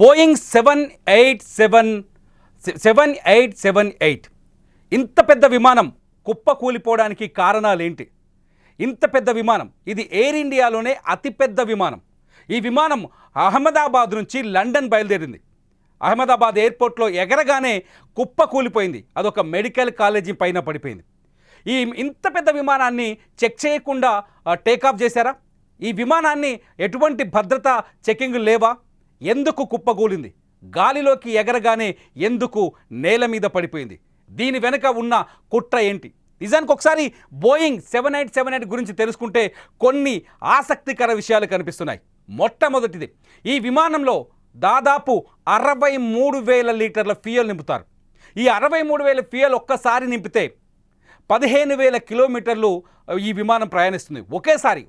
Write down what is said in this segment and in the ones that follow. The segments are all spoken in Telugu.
బోయింగ్ 7878 ఇంత పెద్ద విమానం కుప్పకూలిపోవడానికి కారణాలేంటి? ఇంత పెద్ద విమానం ఇది ఎయిర్ ఇండియాలోనే అతిపెద్ద విమానం. ఈ విమానం అహ్మదాబాద్ నుంచి లండన్ బయలుదేరింది. అహ్మదాబాద్ ఎయిర్పోర్ట్లో ఎగరగానే కుప్పకూలిపోయింది. అదొక మెడికల్ కాలేజీ పైన పడిపోయింది. ఇంత పెద్ద విమానాన్ని చెక్ చేయకుండా టేకాఫ్ చేశారా? ఈ విమానాన్ని ఎటువంటి భద్రతా చెకింగ్ లేవా? ఎందుకు కుప్పకూలింది? గాలిలోకి ఎగరగానే ఎందుకు నేల మీద పడిపోయింది? దీని వెనుక ఉన్న కుట్ర ఏంటి? నిజానికి ఒకసారి బోయింగ్ 7878 గురించి తెలుసుకుంటే కొన్ని ఆసక్తికర విషయాలు కనిపిస్తున్నాయి. మొట్టమొదటిది, ఈ విమానంలో దాదాపు 63,000 లీటర్ల ఫ్యూయల్ నింపుతారు. ఈ 63,000 ఫ్యూయల్ ఒక్కసారి నింపితే 15,000 కిలోమీటర్లు ఈ విమానం ప్రయాణిస్తుంది.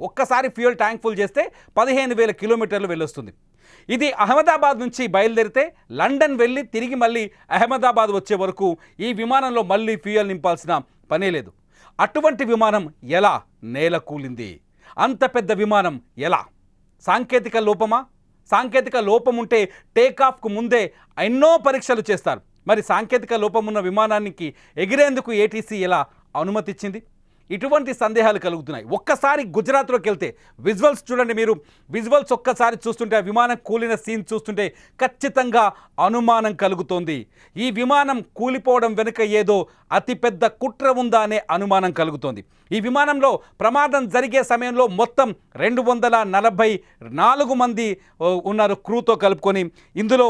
ఒక్కసారి ఫ్యూయల్ ట్యాంక్ ఫుల్ చేస్తే 15,000 కిలోమీటర్లు వెళ్ళొస్తుంది. ఇది అహ్మదాబాద్ నుంచి బయలుదేరితే లండన్ వెళ్ళి తిరిగి మళ్ళీ అహ్మదాబాద్ వచ్చే వరకు ఈ విమానంలో మళ్ళీ ఫ్యూయల్ నింపాల్సిన పనే లేదు. అటువంటి విమానం ఎలా నేల కూలింది? అంత పెద్ద విమానం ఎలా? సాంకేతిక లోపమా? సాంకేతిక లోపం ఉంటే టేకాఫ్కు ముందే ఎన్నో పరీక్షలు చేస్తారు. మరి సాంకేతిక లోపం ఉన్న విమానానికి ఎగిరేందుకు ఏటీసీ ఎలా అనుమతిచ్చింది? ఇటువంటి సందేహాలు కలుగుతున్నాయి. ఒక్కసారి గుజరాత్లోకి వెళ్తే విజువల్స్ చూడండి. మీరు విజువల్స్ ఒక్కసారి చూస్తుంటే ఆ విమానం కూలిన సీన్ చూస్తుంటే ఖచ్చితంగా అనుమానం కలుగుతోంది. ఈ విమానం కూలిపోవడం వెనుక ఏదో అతిపెద్ద కుట్ర ఉందా అనే అనుమానం కలుగుతోంది. ఈ విమానంలో ప్రమాదం జరిగే సమయంలో మొత్తం 244 మంది ఉన్నారు క్రూతో కలుపుకొని. ఇందులో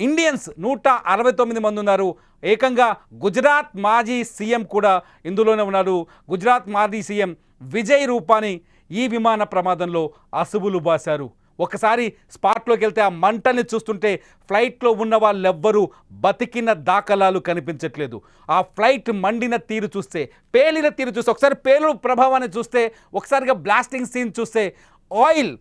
ఇండియన్స్ 169 మంది ఉన్నారు. ఏకంగా గుజరాత్ మాజీ సీఎం కూడా ఇందులోనే ఉన్నారు. గుజరాత్ మాజీ సీఎం విజయ్ రూపానీ ఈ విమాన ప్రమాదంలో అసువులు బాశారు. ఒకసారి స్పాట్లోకి వెళ్తే ఆ మంటల్ని చూస్తుంటే ఫ్లైట్లో ఉన్న వాళ్ళెవ్వరూ బతికిన దాఖలాలు కనిపించట్లేదు. ఆ ఫ్లైట్ మండిన తీరు చూస్తే, పేలిన తీరు చూస్తే, ఒకసారి పేలు ప్రభావాన్ని చూస్తే, ఒకసారిగా బ్లాస్టింగ్ సీన్ చూస్తే, ఆయిల్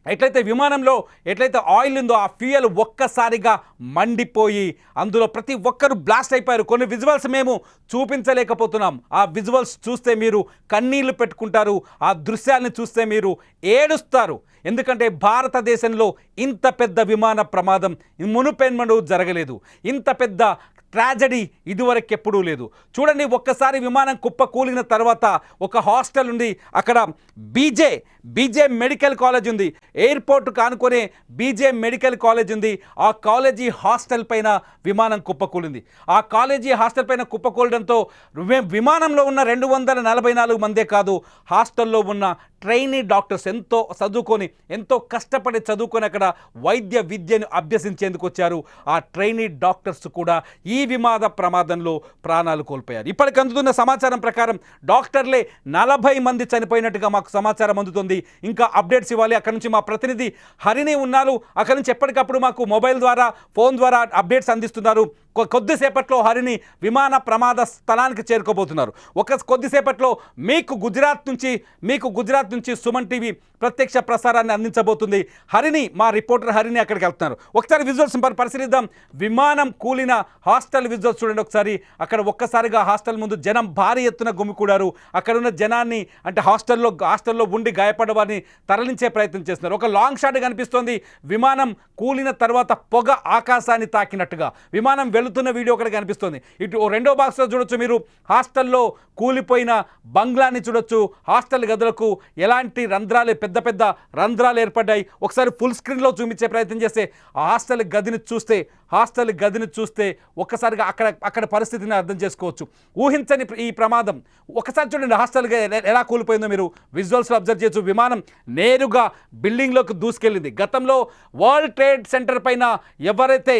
ఎట్లయితే విమానంలో ఎట్లయితే ఆయిల్ ఉందో ఆ ఫ్యూయల్ ఒక్కసారిగా మండిపోయి అందులో ప్రతి ఒక్కరు బ్లాస్ట్ అయిపోయారు. కొన్ని విజువల్స్ మేము చూపించలేకపోతున్నాం. ఆ విజువల్స్ చూస్తే మీరు కన్నీళ్లు పెట్టుకుంటారు. ఆ దృశ్యాలను చూస్తే మీరు ఏడుస్తారు. ఎందుకంటే భారతదేశంలో ఇంత పెద్ద విమాన ప్రమాదం మునుపెన్నడూ జరగలేదు. ఇంత పెద్ద ట్రాజడీ ఇదివరకు ఎప్పుడూ లేదు. చూడండి, ఒక్కసారి విమానం కుప్ప కూలిన తర్వాత ఒక హాస్టల్ ఉంది. అక్కడ బీజే మెడికల్ కాలేజ్ ఉంది. ఎయిర్పోర్ట్ కానుకొనే బీజే మెడికల్ కాలేజ్ ఉంది. ఆ కాలేజీ హాస్టల్ పైన విమానం కుప్పకూలింది. ఆ కాలేజీ హాస్టల్ పైన కుప్పకూలడంతో విమానంలో ఉన్న 244 మందే కాదు, హాస్టల్లో ఉన్న ట్రైనీ డాక్టర్స్ ఎంతో కష్టపడి చదువుకొని అక్కడ వైద్య విద్యను అభ్యసించేందుకు వచ్చారు. ఆ ట్రైనీ డాక్టర్స్ కూడా ఈ విమాన ప్రమాదంలో ప్రాణాలు కోల్పోయారు. ఇప్పటికి అందుతున్న సమాచారం ప్రకారం డాక్టర్లే 40 మంది చనిపోయినట్టుగా మాకు సమాచారం అందుతుంది. ఇంకా అప్డేట్స్ ఇవ్వాలి. అక్కడ నుంచి మా ప్రతినిధి హరిని ఉన్నారు. అక్కడ నుంచి ఎప్పటికప్పుడు మాకు మొబైల్ ద్వారా, ఫోన్ ద్వారా అప్డేట్స్ అందిస్తున్నారు. కొద్దిసేపట్లో హరిని విమాన ప్రమాద స్థలానికి చేరుకోబోతున్నారు. కొద్దిసేపట్లో మీకు గుజరాత్ నుంచి సుమన్ టీవీ ప్రత్యక్ష ప్రసారాన్ని అందించబోతుంది. మా రిపోర్టర్ హరిని అక్కడికి వెళ్తున్నారు. ఒకసారి విజువల్స్ పరిశీలిద్దాం. విమానం కూలిన హాస్టల్ విజువల్స్ చూడండి ఒకసారి. అక్కడ ఒక్కసారిగా హాస్టల్ ముందు జనం భారీ ఎత్తున గుమికూడారు. అక్కడ ఉన్న జనాన్ని, అంటే హాస్టల్లో ఉండి గాయపడ్డ వారిని తరలించే ప్రయత్నం చేస్తున్నారు. ఒక లాంగ్ షాట్ కనిపిస్తోంది. విమానం కూలిన తర్వాత పొగ ఆకాశాన్ని తాకినట్టుగా విమానం వెళుతున్న వీడియో ఒకటి కనిపిస్తుంది. ఇటు రెండో బాక్స్లో చూడొచ్చు మీరు. హాస్టల్లో కూలిపోయిన బంగ్లాని చూడొచ్చు. హాస్టల్ గదులకు ఎలాంటి పెద్ద పెద్ద రంధ్రాలు ఏర్పడ్డాయి. ఒకసారి ఫుల్ స్క్రీన్లో చూపించే ప్రయత్నం చేస్తే హాస్టల్ గదిని చూస్తే ఒక్కసారిగా అక్కడ పరిస్థితిని అర్థం చేసుకోవచ్చు. ఊహించని ఈ ప్రమాదం. ఒకసారి చూడండి హాస్టల్ ఎలా కూలిపోయిందో మీరు విజువల్స్లో అబ్జర్వ్ చేయొచ్చు. విమానం నేరుగా బిల్డింగ్లోకి దూసుకెళ్ళింది. గతంలో వరల్డ్ ట్రేడ్ సెంటర్ పైన ఎవరైతే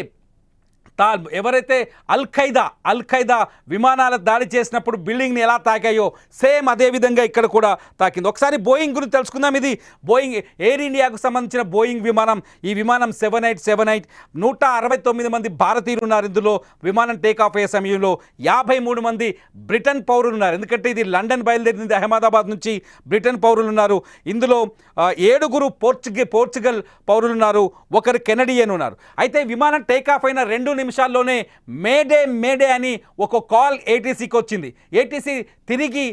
అల్ ఖైదా విమానాల దాడి చేసినప్పుడు బిల్డింగ్ని ఎలా తాకాయో సేమ్ అదే విధంగా ఇక్కడ కూడా తాకింది. ఒకసారి బోయింగ్ గురించి తెలుసుకుందాం. ఇది బోయింగ్ ఎయిర్ ఇండియాకు సంబంధించిన బోయింగ్ విమానం. ఈ విమానం 7878 169 మంది భారతీయులు ఉన్నారు. ఇందులో విమానం టేకాఫ్ అయ్యే సమయంలో 53 మంది బ్రిటన్ పౌరులు ఉన్నారు. ఎందుకంటే ఇది లండన్ బయలుదేరింది. అహ్మదాబాద్ నుంచి బ్రిటన్ పౌరులు ఉన్నారు. ఇందులో 7 పోర్చుగల్ పౌరులు ఉన్నారు. 1 కెనడియన్ ఉన్నారు. అయితే విమానం టేకాఫ్ అయిన 2 నిమిషాల్లోనే మేడే అని ఒక కాల్ ఏటీసీకి వచ్చింది. ఏటీసీ తిరిగి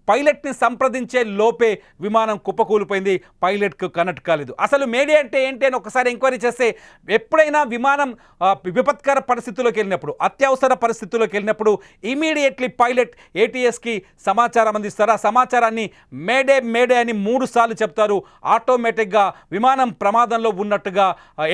పైలట్ని సంప్రదించే లోపే విమానం కుప్పకూలిపోయింది, పైలట్కు కనెక్ట్ కాలేదు. అసలు మేడే అంటే ఏంటి అని ఒకసారి ఎంక్వైరీ చేస్తే ఎప్పుడైనా విమానం విపత్కర పరిస్థితుల్లోకి వెళ్ళినప్పుడు, అత్యవసర పరిస్థితుల్లోకి వెళ్ళినప్పుడు ఇమీడియట్లీ పైలట్ ఏటీఎస్కి సమాచారం అందిస్తారు. ఆ సమాచారాన్ని మేడే మేడే అని 3 సార్లు చెప్తారు. ఆటోమేటిక్గా విమానం ప్రమాదంలో ఉన్నట్టుగా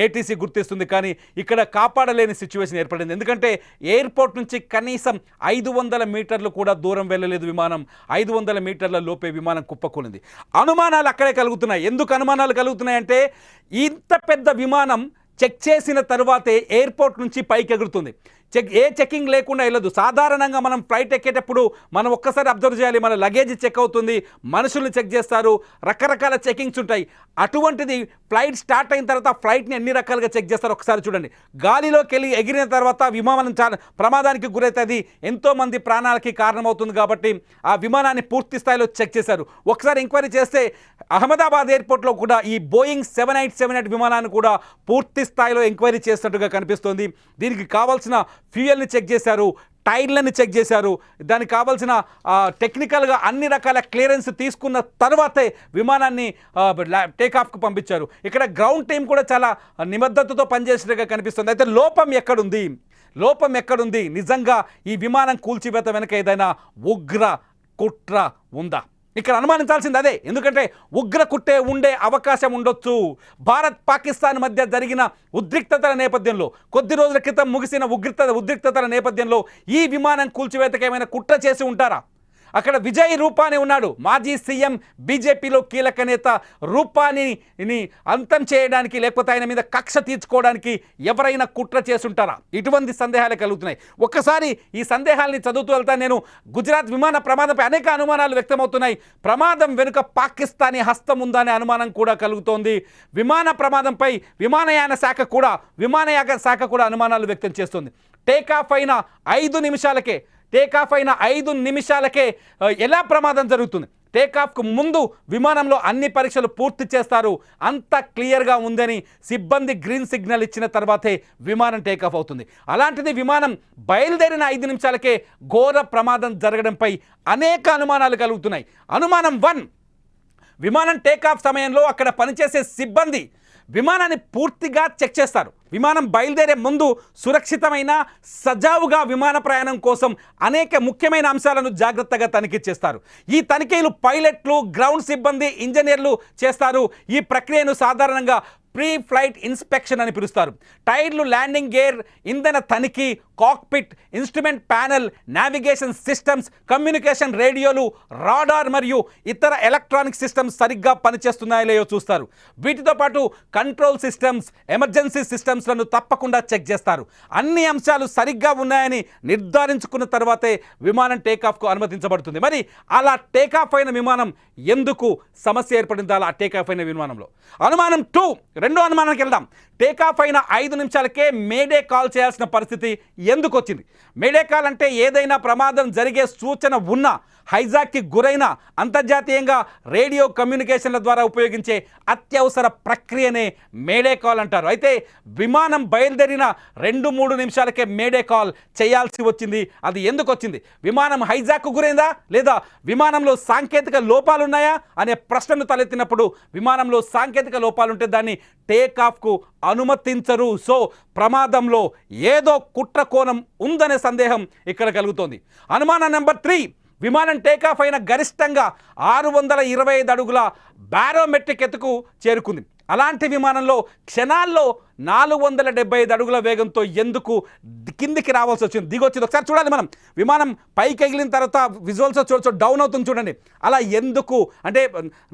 ఏటీసీ గుర్తిస్తుంది. కానీ ఇక్కడ కాపాడలేని సిచ్యువేషన్ ఏర్పడింది. ఎందుకంటే ఎయిర్పోర్ట్ నుంచి కనీసం 500 మీటర్లు కూడా దూరం వెళ్ళలేదు విమానం. 500 మీటర్ల లోపే విమానం కుప్పకూలింది. అనుమానాలు అక్కడే కలుగుతున్నాయి. ఎందుకు అనుమానాలు కలుగుతున్నాయంటే ఇంత పెద్ద విమానం చెక్ చేసిన తర్వాతే ఎయిర్పోర్ట్ నుంచి పైకి ఎగురుతుంది. చెకింగ్ లేకుండా వెళ్ళదు. సాధారణంగా మనం ఫ్లైట్ ఎక్కేటప్పుడు మనం ఒక్కసారి అబ్జర్వ్ చేయాలి, మన లగేజ్ చెక్ అవుతుంది, మనుషుల్ని చెక్ చేస్తారు, రకరకాల చెకింగ్స్ ఉంటాయి. అటువంటిది ఫ్లైట్ స్టార్ట్ అయిన తర్వాత ఫ్లైట్ని ఎన్ని రకాలుగా చెక్ చేస్తారు ఒకసారి చూడండి. గాలిలోకి వెళ్ళి ఎగిరిన తర్వాత విమానం చాలా ప్రమాదానికి గురైతుంది, ఎంతోమంది ప్రాణాలకి కారణమవుతుంది. కాబట్టి ఆ విమానాన్ని పూర్తి స్థాయిలో చెక్ చేశారు. ఒకసారి ఎంక్వైరీ చేస్తే అహ్మదాబాద్ ఎయిర్పోర్ట్లో కూడా ఈ బోయింగ్ 7878 విమానాన్ని కూడా పూర్తి స్థాయిలో ఎంక్వైరీ చేసినట్టుగా కనిపిస్తోంది. దీనికి కావాల్సిన ఫ్యూయల్ని చెక్ చేశారు, టైర్లను చెక్ చేశారు, దానికి కావాల్సిన టెక్నికల్గా అన్ని రకాల క్లియరెన్స్ తీసుకున్న తర్వాతే విమానాన్ని టేకాఫ్కు పంపించారు. ఇక్కడ గ్రౌండ్ టీం కూడా చాలా నిబద్ధతతో పనిచేసినట్టుగా కనిపిస్తుంది. అయితే లోపం ఎక్కడుంది? నిజంగా ఈ విమానం కూల్చివేత వెనక ఏదైనా ఉగ్ర కుట్ర ఉందా? ఇక్కడ అనుమానించాల్సింది అదే. ఎందుకంటే ఉగ్ర కుట్టే ఉండే అవకాశం ఉండొచ్చు. భారత్ పాకిస్తాన్ మధ్య జరిగిన ఉద్రిక్తతల నేపథ్యంలో, కొద్ది రోజుల క్రితం ముగిసిన ఉద్రిక్తతల నేపథ్యంలో ఈ విమానం కూల్చివేతకు ఏమైనా కుట్ర చేసి ఉంటారా? అక్కడ విజయ్ రూపానీ ఉన్నాడు, మాజీ సీఎం, బీజేపీలో కీలక నేత. రూపానీని అంతం చేయడానికి లేకపోతే ఆయన మీద కక్ష తీర్చుకోవడానికి ఎవరైనా కుట్ర చేసుంటారా? ఇటువంటి సందేహాలు కలుగుతున్నాయి. ఒక్కసారి ఈ సందేహాల్ని చదువుతూ వెళ్తా నేను. గుజరాత్ విమాన ప్రమాదంపై అనేక అనుమానాలు వ్యక్తమవుతున్నాయి. ప్రమాదం వెనుక పాకిస్తానీ హస్తం ఉందనే అనుమానం కూడా కలుగుతోంది. విమాన ప్రమాదంపై విమానయాన శాఖ కూడా అనుమానాలు వ్యక్తం చేస్తుంది. టేకాఫ్ అయిన 5 నిమిషాలకే ఎలా ప్రమాదం జరుగుతుంది? టేకాఫ్కు ముందు విమానంలో అన్ని పరీక్షలు పూర్తి చేస్తారు. అంత క్లియర్గా ఉందని సిబ్బంది గ్రీన్ సిగ్నల్ ఇచ్చిన తర్వాతే విమానం టేకాఫ్ అవుతుంది. అలాంటిది విమానం బయలుదేరిన 5 నిమిషాలకే ఘోర ప్రమాదం జరగడంపై అనేక అనుమానాలు కలుగుతున్నాయి. అనుమానం 1, విమానం టేకాఫ్ సమయంలో అక్కడ పనిచేసే సిబ్బంది విమానాన్ని పూర్తిగా చెక్ చేస్తారు. విమానం బయలుదేరే ముందు సురక్షితమైన సజావుగా విమాన ప్రయాణం కోసం అనేక ముఖ్యమైన అంశాలను జాగ్రత్తగా తనిఖీ చేస్తారు. ఈ తనిఖీలు పైలట్లు, గ్రౌండ్ సిబ్బంది, ఇంజనీర్లు చేస్తారు. ఈ ప్రక్రియను సాధారణంగా ప్రీ ఫ్లైట్ ఇన్స్పెక్షన్ అని పిలుస్తారు. టైర్లు, ల్యాండింగ్ గేర్, ఇంధన తనిఖీ, cockpit, instrument panel, navigation systems, communication రేడియోలు, రాడార్ మరియు ఇతర ఎలక్ట్రానిక్ సిస్టమ్స్ సరిగ్గా పనిచేస్తున్నాయో లేదో చూస్తారు. వీటితో పాటు కంట్రోల్ సిస్టమ్స్, ఎమర్జెన్సీ సిస్టమ్స్లను తప్పకుండా చెక్ చేస్తారు. అన్ని అంశాలు సరిగ్గా ఉన్నాయని నిర్ధారించుకున్న తర్వాతే విమానం టేకాఫ్కు అనుమతించబడుతుంది. మరి అలా టేకాఫ్ అయిన విమానం ఎందుకు సమస్య ఏర్పడింది? అలా టేకాఫ్ అయిన విమానంలో అనుమానం 2, రెండో అనుమానానికి వెళ్దాం. టేకాఫ్ అయిన 5 నిమిషాలకే మేడే కాల్ చేయాల్సిన పరిస్థితి ఎందుకు వచ్చింది? మేడే కాల్ అంటే ఏదైనా ప్రమాదం జరిగే సూచన ఉన్నా, హైజాక్కి గురైన అంతర్జాతీయంగా రేడియో కమ్యూనికేషన్ల ద్వారా ఉపయోగించే అత్యవసర ప్రక్రియనే మేడే కాల్ అంటారు. అయితే విమానం బయలుదేరిన 2-3 నిమిషాలకే మేడే కాల్ చేయాల్సి వచ్చింది. అది ఎందుకు వచ్చింది? విమానం హైజాక్కు గురైందా, లేదా విమానంలో సాంకేతిక లోపాలున్నాయా అనే ప్రశ్నను తలెత్తినప్పుడు విమానంలో సాంకేతిక లోపాలుంటే దాన్ని టేకాఫ్కు అనుమతించరు. సో ప్రమాదంలో ఏదో కుట్ర కోణం ఉందనే సందేహం ఇక్కడ కలుగుతోంది. అనుమానం నెంబర్ 3, విమానం టేకాఫ్ అయిన గరిష్టంగా 625 అడుగుల బారోమెట్రిక్ ఎత్తుకు చేరుకుంది. అలాంటి విమానంలో క్షణాల్లో 475 అడుగుల వేగంతో ఎందుకు కిందికి రావాల్సి వచ్చింది, దిగొచ్చింది? ఒకసారి చూడాలి మనం. విమానం పైకి ఎగిలిన తర్వాత విజువల్స్ చూడొచ్చు, డౌన్ అవుతుంది చూడండి. అలా ఎందుకు అంటే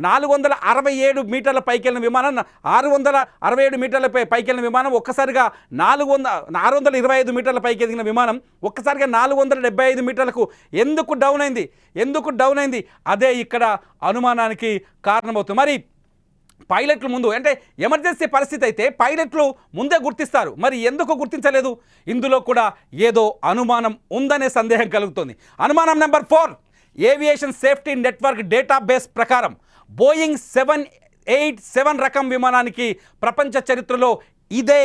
467 మీటర్ల పైకి వెళ్ళిన విమానం, 667 మీటర్ల పైకి వెళ్ళిన విమానం ఒక్కసారిగా 625 మీటర్ల పైకి ఎదిగిన విమానం ఒక్కసారిగా 475 మీటర్లకు ఎందుకు డౌన్ అయింది? అదే ఇక్కడ అనుమానానికి కారణమవుతుంది. మరి పైలట్లు ముందు అంటే ఎమర్జెన్సీ పరిస్థితి అయితే పైలట్లు ముందే గుర్తిస్తారు. మరి ఎందుకు గుర్తించలేదు? ఇందులో కూడా ఏదో అనుమానం ఉందనే సందేహం కలుగుతుంది. అనుమానం number 4, aviation safety network database ప్రకారం బోయింగ్ 787 రకం విమానానికి ప్రపంచ చరిత్రలో ఇదే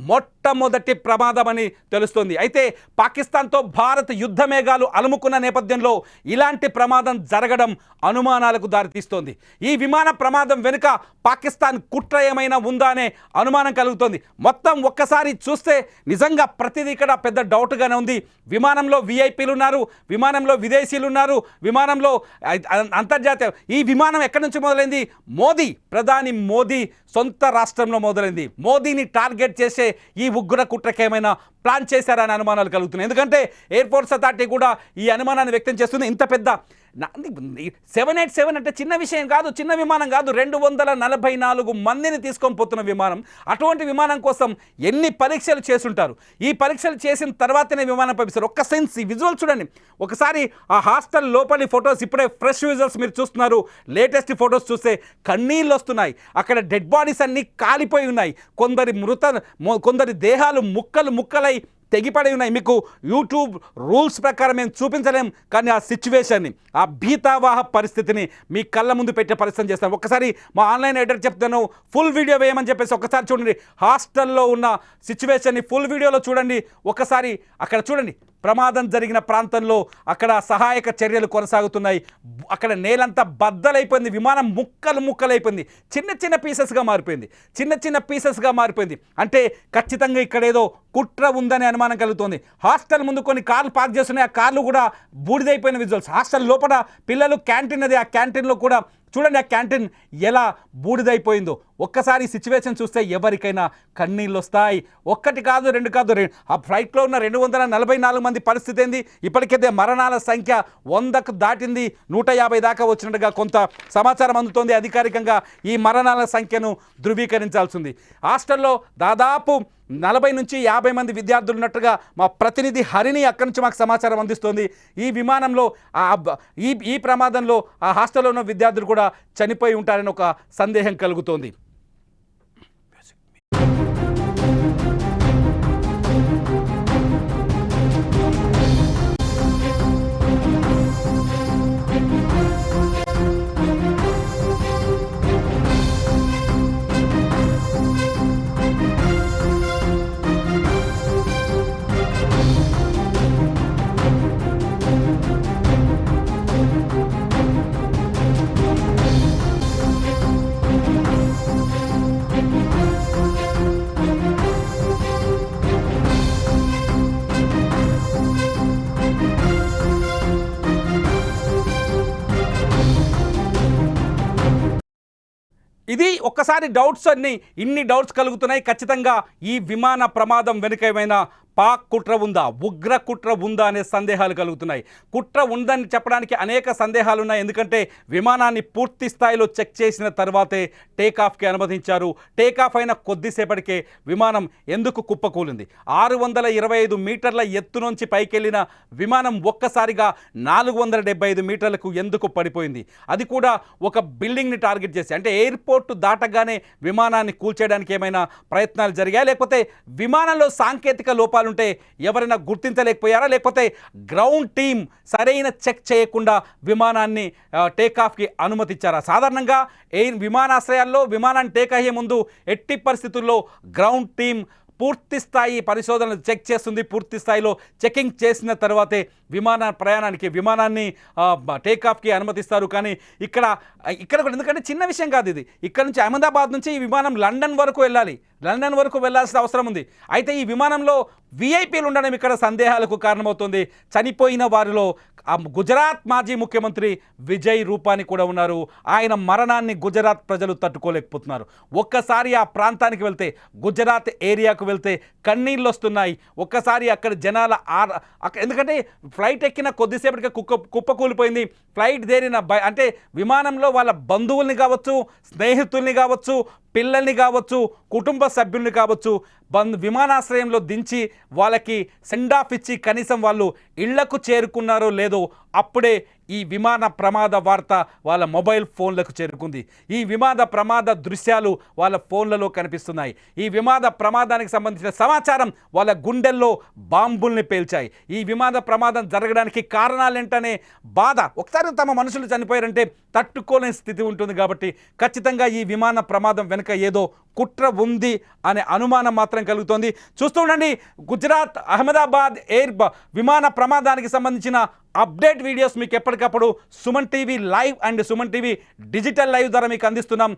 మొట్టమొదటి ప్రమాదమని తెలుస్తోంది. అయితే పాకిస్తాన్తో భారత్ యుద్ధ మేఘాలు అలుముకున్న నేపథ్యంలో ఇలాంటి ప్రమాదం జరగడం అనుమానాలకు దారితీస్తోంది. ఈ విమాన ప్రమాదం వెనుక పాకిస్తాన్ కుట్ర ఏమైనా ఉందా అనే అనుమానం కలుగుతోంది. మొత్తం ఒక్కసారి చూస్తే నిజంగా ప్రతిదీ ఇక్కడ పెద్ద డౌట్గానే ఉంది. విమానంలో విఐపీలు ఉన్నారు, విమానంలో విదేశీయులు ఉన్నారు, విమానంలో అంతర్జాతీయ. ఈ విమానం ఎక్కడి నుంచి మొదలైంది? మోదీ, ప్రధాని మోదీ సొంత రాష్ట్రంలో మొదలైంది. మోదీని టార్గెట్ చేసే ఈ ఉగ్ర కుట్రకి ఏమైనా ప్లాన్ చేశారని అనుమానాలు కలుగుతున్నాయి. ఎందుకంటే ఎయిర్పోర్ట్స్ అథారిటీ కూడా ఈ అనుమానాన్ని వ్యక్తం చేస్తుంది. ఇంత పెద్ద 787 అంటే చిన్న విషయం కాదు, చిన్న విమానం కాదు. 244 మందిని తీసుకొని పోతున్న విమానం. అటువంటి విమానం కోసం ఎన్ని పరీక్షలు చేసుంటారు. ఈ పరీక్షలు చేసిన తర్వాతనే విమానం పంపిస్తారు. ఒక్క సెన్స్ ఈ విజువల్ చూడండి ఒకసారి. ఆ హాస్టల్ లోపలి ఫొటోస్ ఇప్పుడే ఫ్రెష్ విజువల్స్ మీరు చూస్తున్నారు. లేటెస్ట్ ఫొటోస్ చూస్తే కన్నీళ్ళు వస్తున్నాయి. అక్కడ డెడ్ బాడీస్ అన్నీ కాలిపోయి ఉన్నాయి. కొందరి దేహాలు ముక్కలు ముక్కలై తెగిపడి ఉన్నాయి. మీకు యూట్యూబ్ రూల్స్ ప్రకారం మేము చూపించలేం, కానీ ఆ సిచ్యువేషన్ని, ఆ భీతావాహ పరిస్థితిని మీ కళ్ళ ముందు పెట్టే పరిస్థితి చేస్తాం. ఒకసారి మా ఆన్లైన్ ఎడిటర్ చెప్తాను, ఫుల్ వీడియో వేయమని చెప్పేసి ఒకసారి చూడండి. హాస్టల్లో ఉన్న సిచ్యువేషన్ని ఫుల్ వీడియోలో చూడండి. ఒకసారి అక్కడ చూడండి, ప్రమాదం జరిగిన ప్రాంతంలో అక్కడ సహాయక చర్యలు కొనసాగుతున్నాయి. అక్కడ నేలంతా బద్దలైపోయింది. విమానం ముక్కలు ముక్కలైపోయింది. చిన్న చిన్న పీసెస్గా మారిపోయింది. అంటే ఖచ్చితంగా ఇక్కడ ఏదో కుట్ర ఉందని అనుమానం కలుగుతోంది. హాస్టల్ ముందు కొన్ని కార్లు పార్క్ చేస్తున్నాయి. ఆ కార్లు కూడా బూడిదైపోయిన విజువల్స్. హాస్టల్ లోపల పిల్లలు క్యాంటీన్ అది, ఆ క్యాంటీన్లో కూడా చూడండి ఆ క్యాంటీన్ ఎలా బూడిదైపోయిందో. ఒక్కసారి సిచ్యువేషన్ చూస్తే ఎవరికైనా కన్నీళ్ళు వస్తాయి. ఒక్కటి కాదు, రెండు కాదు. ఆ ఫ్లైట్లో ఉన్న 244 మంది పరిస్థితి ఏంది? ఇప్పటికైతే మరణాల సంఖ్య 100కు దాటింది. 150 దాకా వచ్చినట్టుగా కొంత సమాచారం అందుతోంది. అధికారికంగా ఈ మరణాల సంఖ్యను ధృవీకరించాల్సింది. హాస్టల్లో దాదాపు 40 నుంచి 50 మంది విద్యార్థులు ఉన్నట్టుగా మా ప్రతినిధి హరిణి అక్కడి నుంచి మాకు సమాచారం అందిస్తోంది. ఈ విమానంలో ఈ ప్రమాదంలో ఆ హాస్టల్లో ఉన్న విద్యార్థులు కూడా చనిపోయి ఉంటారని ఒక సందేహం కలుగుతోంది. ఇది ఒక్కసారి డౌట్స్ ఇన్ని డౌట్స్ కలుగుతున్నాయి. ఖచ్చితంగా ఈ విమాన ప్రమాదం వెనుక ఏమైనా పాక్ కుట్ర ఉందా, ఉగ్ర కుట్ర ఉందా అనే సందేహాలు కలుగుతున్నాయి. కుట్ర ఉందని చెప్పడానికి అనేక సందేహాలు ఉన్నాయి. ఎందుకంటే విమానాన్ని పూర్తి స్థాయిలో చెక్ చేసిన తర్వాతే టేకాఫ్కి అనుమతించారు. టేకాఫ్ అయిన కొద్దిసేపటికే విమానం ఎందుకు కుప్పకూలింది? 625 మీటర్ల ఎత్తు నుంచి పైకెళ్ళిన విమానం ఒక్కసారిగా 475 మీటర్లకు ఎందుకు పడిపోయింది? అది కూడా ఒక బిల్డింగ్ని టార్గెట్ చేసి. అంటే ఎయిర్పోర్ట్ దాటగానే విమానాన్ని కూల్చేయడానికి ఏమైనా ప్రయత్నాలు జరిగాయా, లేకపోతే విమానంలో సాంకేతిక లోపాలు ఉంటే ఎవరైనా గుర్తించలేకపోయారా, లేకపోతే గ్రౌండ్ టీమ్ సరైన చెక్ చేయకుండా విమానాన్ని టేకాఫ్కి అనుమతిచ్చారా? సాధారణంగా విమానాశ్రయాల్లో విమానాన్ని టేక్ అయ్యే ముందు ఎట్టి పరిస్థితుల్లో గ్రౌండ్ టీమ్ పూర్తి స్థాయి పరిశోధనలు చెక్ చేస్తుంది. పూర్తి స్థాయిలో చెకింగ్ చేసిన తర్వాతే విమానాన్ని టేకాఫ్కి అనుమతిస్తారు. కానీ ఇక్కడ కూడా ఎందుకంటే చిన్న విషయం కాదు ఇది. ఇక్కడ నుంచి అహ్మదాబాద్ నుంచి ఈ విమానం లండన్ వరకు వెళ్ళాల్సిన అవసరం ఉంది. అయితే ఈ విమానంలో విఐపీలు ఉండడం ఇక్కడ సందేహాలకు కారణమవుతుంది. చనిపోయిన వారిలో గుజరాత్ మాజీ ముఖ్యమంత్రి విజయ్ రూపాని కూడా ఉన్నారు. ఆయన మరణాన్ని గుజరాత్ ప్రజలు తట్టుకోలేకపోతున్నారు. ఒక్కసారి ఆ ప్రాంతానికి వెళ్తే, గుజరాత్ ఏరియాకు వెళ్తే కన్నీళ్ళు వస్తున్నాయి. ఒక్కసారి అక్కడ జనాల ఎందుకంటే ఫ్లైట్ ఎక్కిన కొద్దిసేపటికి కుప్పకూలిపోయింది. ఫ్లైట్ దేరిన అంటే విమానంలో వాళ్ళ బంధువుల్ని కావచ్చు, స్నేహితుల్ని కావచ్చు, పిల్లల్ని కావచ్చు, కుటుంబ సభ్యుల్ని కావచ్చు విమానాశ్రయంలో దించి వాళ్ళకి సెండ్ ఆఫ్ ఇచ్చి కనీసం వాళ్ళు ఇళ్లకు చేరుకున్నారో లేదో అప్పుడే ఈ విమాన ప్రమాద వార్త వాళ్ళ మొబైల్ ఫోన్లకు చేరుకుంది. ఈ విమాన ప్రమాద దృశ్యాలు వాళ్ళ ఫోన్లలో కనిపిస్తున్నాయి. ఈ విమాన ప్రమాదానికి సంబంధించిన సమాచారం వాళ్ళ గుండెల్లో బాంబుల్ని పేల్చాయి. ఈ విమాన ప్రమాదం జరగడానికి కారణాలేంటనే బాధ, ఒకసారి తమ మనుషులు చనిపోయారంటే తట్టుకోలేని స్థితి ఉంటుంది. కాబట్టి ఖచ్చితంగా ఈ విమాన ప్రమాదం వెనుక ఏదో కుట్ర ఉంది అనే అనుమానం మాత్రం కలుగుతోంది. చూస్తూ ఉండండి, గుజరాత్ అహ్మదాబాద్ విమాన ప్రమాదానికి సంబంధించిన అప్డేట్ వీడియోస్ మీకు ఎప్పటికప్పుడు Suman TV live and Suman TV digital live ద్వారా మీకు అందిస్తున్నాం.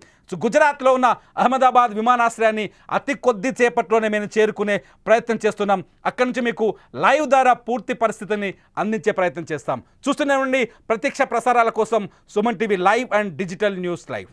గుజరాత్లో ఉన్న అహ్మదాబాద్ విమానాశ్రయాన్ని అతి కొద్ది సేపట్లోనే మేము చేరుకునే ప్రయత్నం చేస్తున్నాం. అక్కడి నుంచి మీకు లైవ్ ద్వారా పూర్తి పరిస్థితిని అందించే ప్రయత్నం చేస్తాం. చూస్తూనే ఉండండి ప్రత్యక్ష ప్రసారాల కోసం Suman TV live and digital news live.